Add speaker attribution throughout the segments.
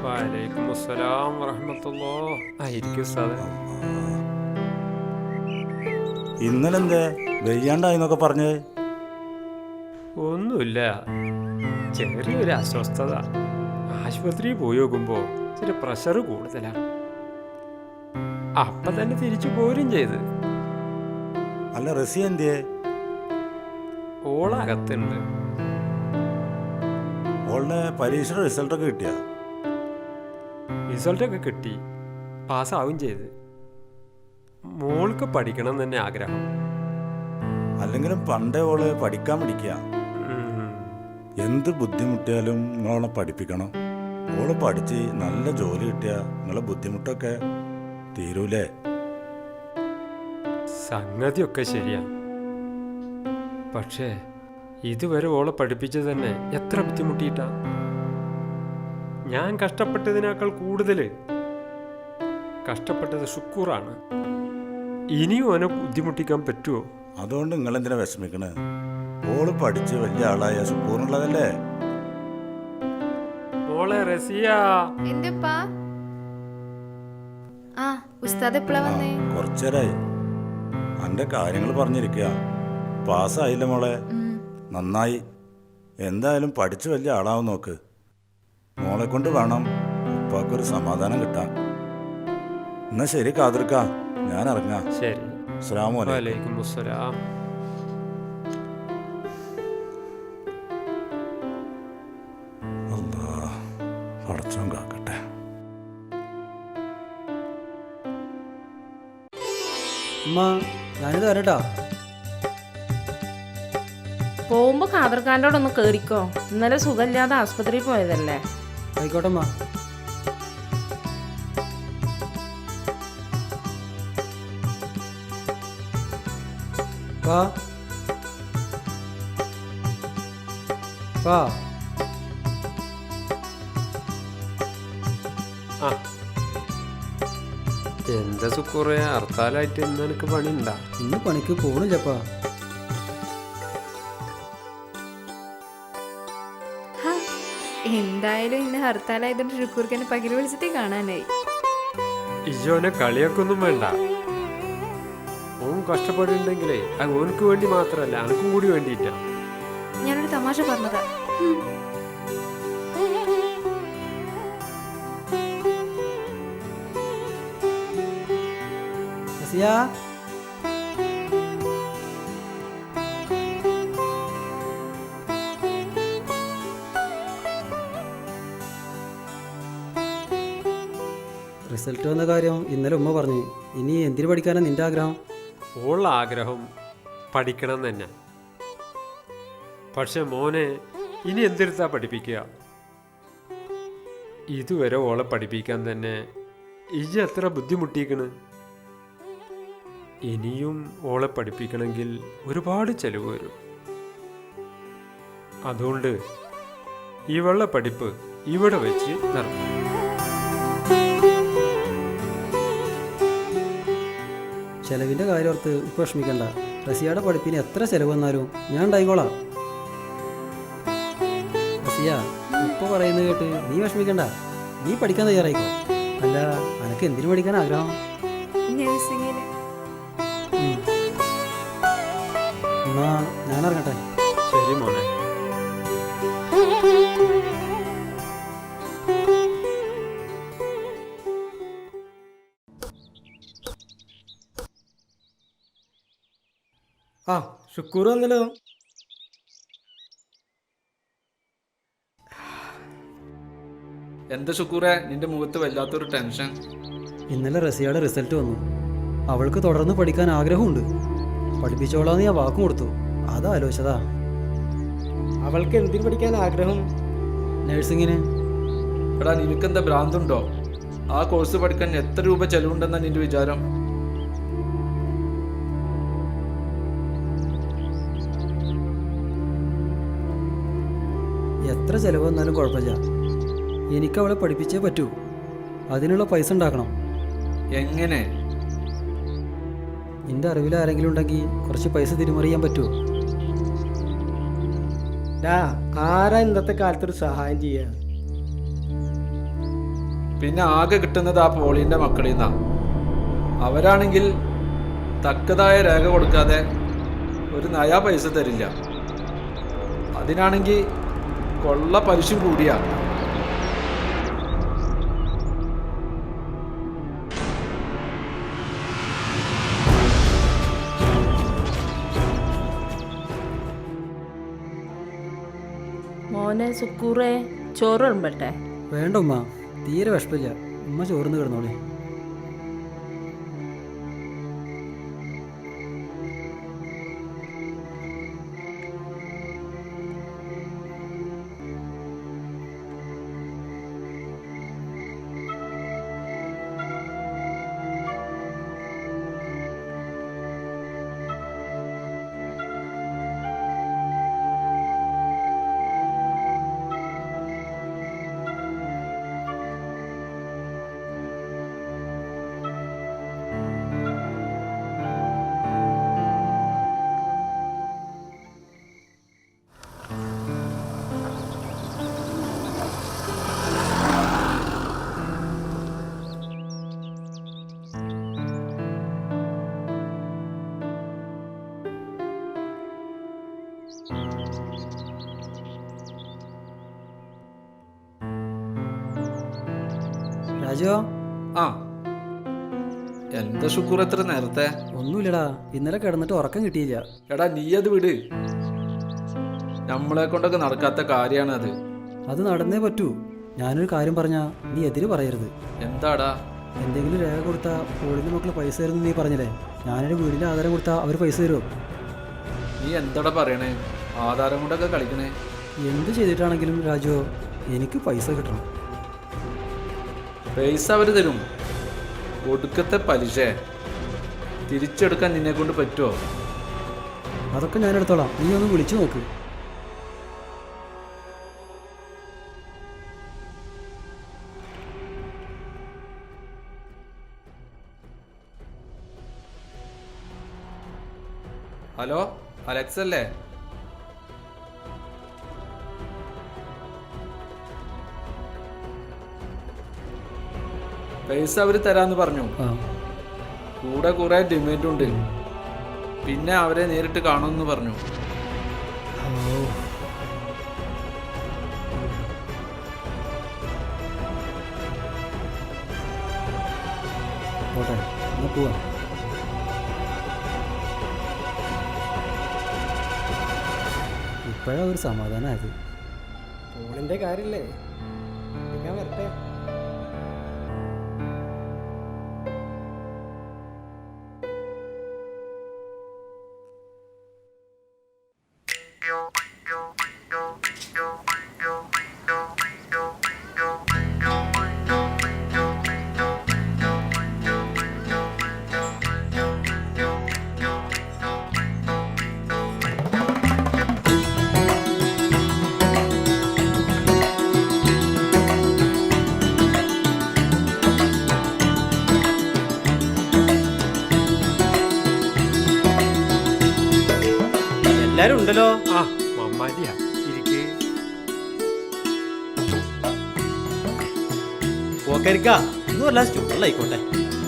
Speaker 1: വലൈക്കും അസ്സലാം വറഹ്മത്തുള്ളാഹി. ഇരിക്കൂ ഉസ്താദേ.
Speaker 2: ഇന്നലെ എന്തേ വെയ്യാണ്ടായിന്നൊക്കെ പറഞ്ഞേ?
Speaker 1: ഒന്നുമില്ല, ചെറിയൊരു അസ്വസ്ഥത. ആശുപത്രിയിൽ പോയി നോക്കുമ്പോൾ ചെറിയ പ്രഷർ കൂടുതലാണ്. അപ്പം തന്നെ തിരിച്ചു പോരും ചെയ്ത്.
Speaker 2: അല്ല, റസി എന്തേ?
Speaker 1: ഓളകത്തുണ്ട്.
Speaker 2: ഓളുടെ പരീക്ഷയുടെ റിസൾട്ടൊക്കെ കിട്ടിയ?
Speaker 1: റിസൾട്ടൊക്കെ കിട്ടി, പാസ്സാവും ചെയ്ത്. മോൾക്ക് പഠിക്കണം എന്ന് തന്നെ ആഗ്രഹം.
Speaker 2: അല്ലെങ്കിലും പണ്ടേ ഓള് പഠിക്കാൻ പഠിക്കുക. എന്ത് ബുദ്ധിമുട്ടിയാലും നിങ്ങളോളെ പഠിപ്പിക്കണം. ഓള് പഠിച്ച് നല്ല ജോലി കിട്ടിയ നിങ്ങളെ ബുദ്ധിമുട്ടൊക്കെ തീരൂലേ?
Speaker 1: സംഗതിയൊക്കെ ശരിയാ, പക്ഷേ ഇതുവരെ ഓളെ പഠിപ്പിച്ചത് തന്നെ എത്ര ബുദ്ധിമുട്ടിയിട്ടാ. ഞാൻ കഷ്ടപ്പെട്ടതിനേക്കാൾ കൂടുതൽ കഷ്ടപ്പെട്ടത് ഷുക്കൂറാണ്. ഇനിയും അവനെ ബുദ്ധിമുട്ടിക്കാൻ പറ്റുമോ?
Speaker 2: അതുകൊണ്ട് നിങ്ങളെന്തിനാ വിഷമിക്കണേ? ഓള് പഠിച്ച് വലിയ ആളായ സുക്കൂറുള്ളതല്ലേ?
Speaker 1: മോളെ റസിയ.
Speaker 3: എന്തെപ്പാ? ആ ഉസ്താദ് എപ്പോഴാ വന്നേ?
Speaker 2: കുറച്ചേരായി. അന്റെ കാര്യങ്ങൾ പറഞ്ഞിരിക്കുക. പാസ്സായില്ല മോളെ, നന്നായി. എന്തായാലും പഠിച്ച് വലിയ ആളാവും നോക്ക്. മോളെ കൊണ്ട് വേണം ഉപ്പാക്കൊരു സമാധാനം കിട്ടാൻ. എന്നാ ശരി കാതിർക്ക, ഞാൻ ഇറങ്ങാം.
Speaker 1: ശരി.
Speaker 2: അസ്സലാമു അലൈക്കും.
Speaker 1: വലൈക്കും അസ്സലാം.
Speaker 2: അല്ലാ, പടച്ചോൻ കാക്കട്ടെ.
Speaker 4: ഞാനിത് വരട്ടാ.
Speaker 5: പോകുമ്പോ ഖാദർഖാൻ്റെോടൊന്ന് കേറിക്കോ. ഇന്നലെ സുഖമില്ലാതെ ആസ്പത്രിയിൽ പോയതല്ലേ.
Speaker 4: ആയിക്കോട്ടമ്മ. വാ വാ.
Speaker 1: ആ, എന്താ സുക്കൂറെ, ഹർത്താലായിട്ട് ഇന്ന് എനിക്ക് പണിയുണ്ടാ?
Speaker 4: ഇന്ന് പണിക്ക് പോണില്ലപ്പാ.
Speaker 3: എന്തായാലും ഇന്ന് ഹർത്താലായതുകൊണ്ട് ഷുക്കൂർക്കനെ പകല് വിളിച്ചിട്ടേ കാണാനായി.
Speaker 1: ഇജോനെ കളിയാക്കൊന്നും വേണ്ട. ഓൻ കഷ്ടപ്പെടുന്നുണ്ടെങ്കിലേ അത് ഓനക്ക് വേണ്ടി മാത്രമല്ല, എനിക്കും കൂടി വേണ്ടിയിട്ടാ.
Speaker 3: ഞാനൊരു തമാശ പറഞ്ഞതാ.
Speaker 4: റസിയ, റിസൾട്ട് വന്ന കാര്യം ഇന്നലെ ഉമ്മ പറഞ്ഞു. ഇനി എന്തിനു പഠിക്കാനാ നിന്റെ ആഗ്രഹം?
Speaker 1: ഓളുടെ ആഗ്രഹം പഠിക്കണം തന്നെ. പക്ഷെ മോനെ ഇനി എന്തിരുത്താ പഠിപ്പിക്കുക? ഇതുവരെ ഓളെ പഠിപ്പിക്കാൻ തന്നെ ഇജ് എത്ര ബുദ്ധിമുട്ടിക്കണ്. ഇനിയും ഓളെ പഠിപ്പിക്കണമെങ്കിൽ ഒരുപാട് ചെലവ് വരും. അതുകൊണ്ട് ഇവളുടെ പഠിപ്പ് ഇവിടെ വെച്ച് നിർത്തും.
Speaker 4: ചെലവിൻ്റെ കാര്യം ഓർത്ത് ഇപ്പം വിഷമിക്കണ്ട. റസിയയുടെ പഠിപ്പിന് എത്ര ചെലവ് വന്നാലും ഞാൻ ഉണ്ടായിക്കോളാം. റസിയ, ഉപ്പ പറയുന്നത് കേട്ട് നീ വിഷമിക്കണ്ട. നീ പഠിക്കാൻ തയ്യാറായിക്കോ. അല്ല, അനക്ക് എന്തിനു പഠിക്കാൻ ആഗ്രഹം?
Speaker 3: നഴ്സിംഗിന്.
Speaker 4: എന്നാ ഞാൻ ഇറങ്ങട്ടെ.
Speaker 1: ശരി മോനെ.
Speaker 6: ആ, ഷുക്കൂർ വന്നല്ലോ.
Speaker 7: എന്താ ഷുക്കൂറെ, നിന്റെ മുഖത്ത് വല്ലാത്തൊരു ടെൻഷൻ?
Speaker 4: ഇന്നലെ റസിയയുടെ റിസൾട്ട് വന്നു. അവൾക്ക് തുടർന്ന് പഠിക്കാൻ ആഗ്രഹമുണ്ട്. പഠിപ്പിച്ചോളാന്ന് ഞാൻ വാക്കും കൊടുത്തു. അത് ആലോചിച്ചതാ.
Speaker 6: അവൾക്ക് എന്തിനു പഠിക്കാൻ ആഗ്രഹം?
Speaker 4: നഴ്സിങ്ങിന്.
Speaker 7: എടാ, നിനക്കെന്താ ഭ്രാന്തുണ്ടോ? ആ കോഴ്സ് പഠിക്കാൻ എത്ര രൂപ ചെലവുണ്ടെന്നാ നിന്റെ വിചാരം?
Speaker 4: എത്ര ചിലവ് വന്നാലും കുഴപ്പമില്ല. എനിക്ക് അവളെ പഠിപ്പിച്ചേ പറ്റൂ. അതിനുള്ള പൈസ ഉണ്ടാക്കണം.
Speaker 7: എങ്ങനെ?
Speaker 4: നിന്റെ അറിവിൽ ആരെങ്കിലും ഉണ്ടെങ്കിൽ കുറച്ച് പൈസ തിരിമറിയാൻ പറ്റുമോ?
Speaker 6: ആരാ ഇന്നത്തെ കാലത്തൊരു സഹായം ചെയ്യാ?
Speaker 7: പിന്നെ ആകെ കിട്ടുന്നത് ആ പോളിൻ്റെ മക്കളിൽ നിന്നാ. അവരാണെങ്കിൽ തക്കതായ രേഖ കൊടുക്കാതെ ഒരു നയാ പൈസ തരില്ല. അതിനാണെങ്കിൽ കൊള്ള പലിശ കൂടിയാ.
Speaker 5: മോനെ സുക്കൂറേ, ചോറ് വിളമ്പട്ടെ?
Speaker 4: വേണ്ട ഉമ്മ, തീരെ വിഷമില്ല. ഉമ്മ ചോർന്ന് കിടന്നോളി. രാജു,
Speaker 7: ആ എന്താ ഷുക്കൂർ എത്ര നേരത്തെ?
Speaker 4: ഒന്നുമില്ലടാ, ഇന്നലെ കിടന്നിട്ട് ഉറക്കം കിട്ടിയില്ല.
Speaker 7: എടാ നീ അത് വിട്, നമ്മളെ കൊണ്ടൊക്കെ നടക്കാത്ത കാര്യമാണ് അത്.
Speaker 4: അത് നടന്നേ പറ്റൂ. ഞാനൊരു കാര്യം പറഞ്ഞാ നീ എതിര് പറയരുത്.
Speaker 7: എന്താടാ?
Speaker 4: എന്തെങ്കിലും രേഖ കൊടുത്താൽ പോളിൻ്റെ മക്കൾ പൈസ തരുമെന്ന് നീ പറഞ്ഞില്ലേ? ഞാനൊരു വീടിൻ്റെ ആധാരം കൊടുത്താൽ അവർ പൈസ തരുമോ?
Speaker 7: നീ എന്താടാ പറയണേ? ആധാരം കൊണ്ടൊക്കെ കളിക്കണേ?
Speaker 4: എന്ത് ചെയ്തിട്ടാണെങ്കിലും രാജു, എനിക്ക് പൈസ കിട്ടണം.
Speaker 7: പൈസ അവർ തരും. ഒടുക്കത്തെ പലിശ തിരിച്ചെടുക്കാൻ നിന്നെ കൊണ്ട് പറ്റുമോ?
Speaker 4: അതൊക്കെ ഞാൻ എടുത്തോളാം, നീ ഒന്ന് വിളിച്ചു നോക്ക്.
Speaker 7: ഹലോ, അലക്സ് അല്ലേ? പൈസ അവർ തരാന്ന് പറഞ്ഞു.
Speaker 4: ആ,
Speaker 7: കൂടെ കുറെ ഡിമാൻഡ് ഉണ്ട്. പിന്നെ അവരെ നേരിട്ട് കാണുമെന്ന് പറഞ്ഞു.
Speaker 4: പോട്ടെ, എന്നാ പോവാം. ഇപ്പോഴാ ഒരു സമാധാനമായത്.
Speaker 6: പോളിന്റെ കാര്യല്ലേ, ഞാൻ വരട്ടെ. എല്ലാരും ഉണ്ടല്ലോ.
Speaker 1: ആ മമ്മാരിയാ, ഇരിക്ക്.
Speaker 6: പോക്കരിക്ക ഇന്നും എല്ലാം സ്റ്റൂഡിലായിക്കോട്ടെ.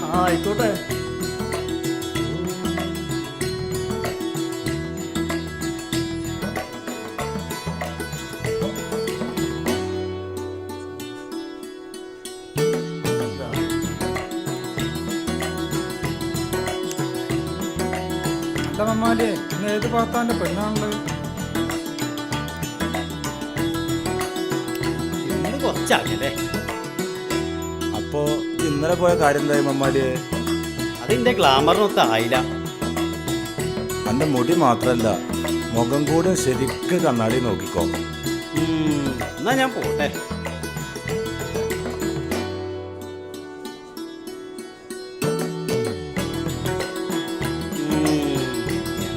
Speaker 4: ആ, ആയിക്കോട്ടെ.
Speaker 8: അല്ല മമ്മാലേ, ഇന്ന് ഏത് പാത്താൻ്റെ പെണ്ണാണുള്ളത്?
Speaker 6: ഇന്ന് കുറച്ചാകല്ലേ.
Speaker 2: അപ്പോ ഇന്നലെ പോയ കാര്യം എന്തായി മമ്മാലിയെ?
Speaker 6: അതിന്റെ ഗ്ലാമറിനൊത്ത ആയില്ല.
Speaker 2: എൻ്റെ മുടി മാത്രല്ല, മുഖം കൂടെ ശരിക്ക് കണ്ണാടി നോക്കിക്കോ.
Speaker 6: എന്നാ ഞാൻ പോട്ടെ.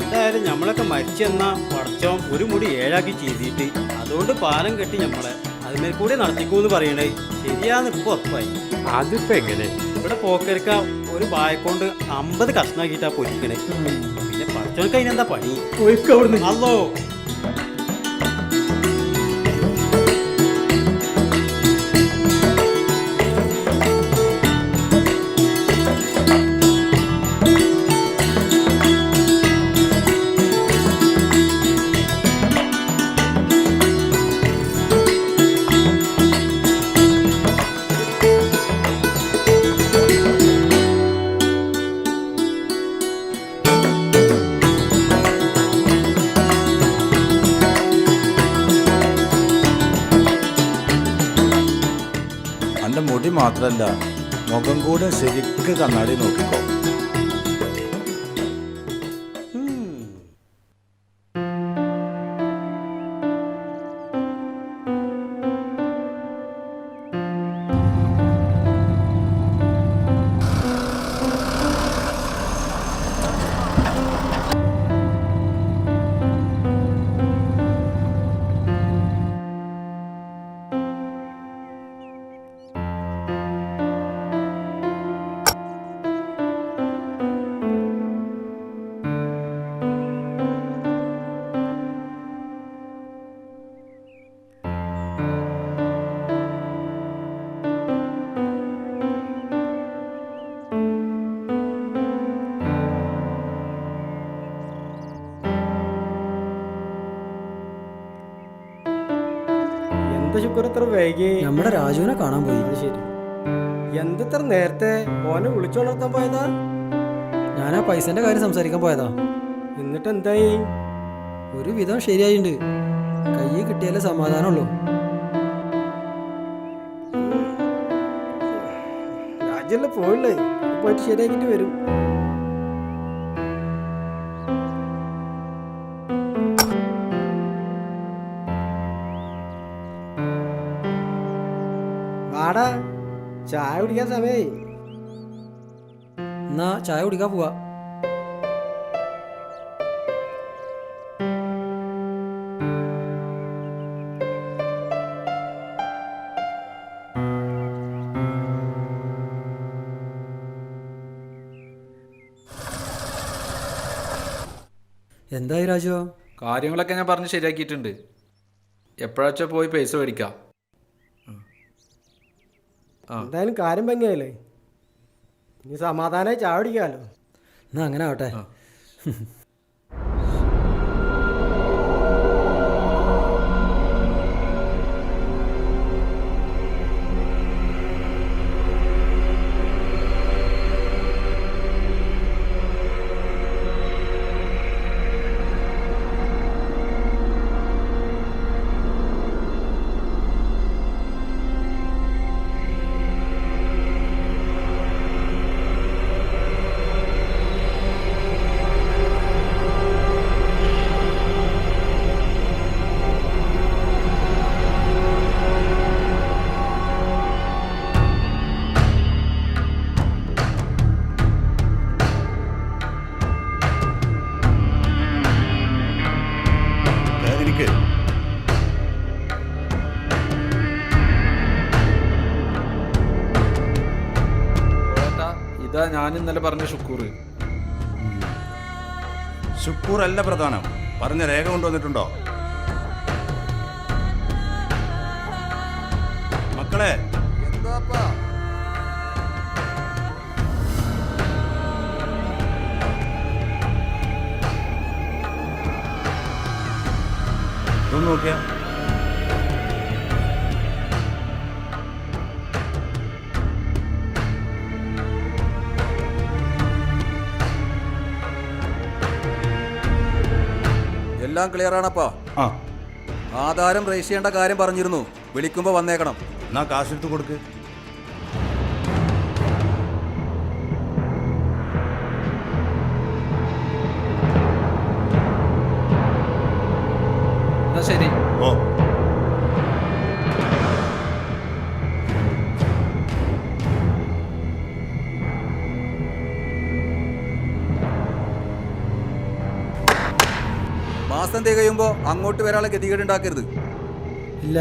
Speaker 6: എന്തായാലും നമ്മളൊക്കെ മരിച്ചെന്ന പടച്ചോൻ ഒരു മുടി 7 ആക്കി ചെയ്തിട്ട് അതുകൊണ്ട് പാലം കെട്ടി നമ്മളെ അതിന്മേൽ കൂടെ നടത്തിക്കൂന്ന് പറയണേ ശരിയാന്ന് ഇപ്പൊ ഉറപ്പായി.
Speaker 1: അതിപ്പോ എങ്ങനെ?
Speaker 6: ഇവിടെ പോക്കരിക്ക ഒരു ബായക്കൊണ്ട് 50 കഷ്ണാക്കിയിട്ടാ പൊരിക്കണേ. പിന്നെ പടച്ചോനക്ക് അതിനെന്താ പണി? അല്ലോ
Speaker 2: മാത്രല്ല മുഖം കൂടെ ശരിക്ക് കണ്ണാടി നോക്കിക്കോ.
Speaker 6: എന്താ ശുക്കൂർ ഇത്ര വൈകി?
Speaker 4: നമ്മുടെ രാജുവിനെ കാണാൻ പോയി.
Speaker 6: അത് ശരി. എന്തത്ര നേരത്തെ ഓനെ വിളിച്ചോണർത്താൻ പോയതാ?
Speaker 4: ഞാൻ ആ പൈസന്റെ കാര്യം സംസാരിക്കാൻ പോയതാ.
Speaker 6: എന്നിട്ട് എന്തായി?
Speaker 4: ഒരു വിധം ശരിയായിട്ടുണ്ട്. കയ്യിൽ കിട്ടിയാലേ സമാധാനമുള്ളൂ.
Speaker 6: രാജ്യല്ലേ പോയില്ലേ, പോയിട്ട് ശരിയാക്കിട്ട് വരും. വാടാ, ചായ കുടിക്കാൻ സമയായി.
Speaker 4: എന്നാ ചായ കുടിക്കാൻ പോവാ. എന്തായി രാജു?
Speaker 7: കാര്യങ്ങളൊക്കെ ഞാൻ പറഞ്ഞ് ശരിയാക്കിയിട്ടുണ്ട്. എപ്പോഴാച്ചാ പോയി പൈസ മേടിക്കാം.
Speaker 6: എന്തായാലും കാര്യം ഭംഗിയായില്ലേ, ഇനി സമാധാനമായി ചായ കുടിക്കാമല്ലോ.
Speaker 4: എന്നാ അങ്ങനെ ആവട്ടെ.
Speaker 2: എനിക്ക്
Speaker 7: ഇതാ ഞാൻ ഇന്നലെ പറഞ്ഞ ഷുക്കൂർ.
Speaker 2: ശുക്കൂർ അല്ല പ്രധാനം, പറഞ്ഞ രേഖ കൊണ്ടുവന്നിട്ടുണ്ടോ? മക്കളെ, ഇതൊന്ന് നോക്കിയാ.
Speaker 9: എല്ലാം ക്ലിയർ ആണപ്പാ.
Speaker 2: ആ,
Speaker 9: ആധാരം രജിസ്റ്റർ ചെയ്യേണ്ട കാര്യം പറഞ്ഞിരുന്നു. വിളിക്കുമ്പോൾ വന്നേക്കണം.
Speaker 2: എന്നാ കാശെടുത്ത് കൊടുക്ക്.
Speaker 7: എന്നാ ശരി.
Speaker 2: ഓ,
Speaker 9: മാസം തികയുമ്പോൾ അങ്ങോട്ട് വരാനുള്ള ഗതികേട് ഉണ്ടാക്കരുത്.
Speaker 4: ഇല്ല,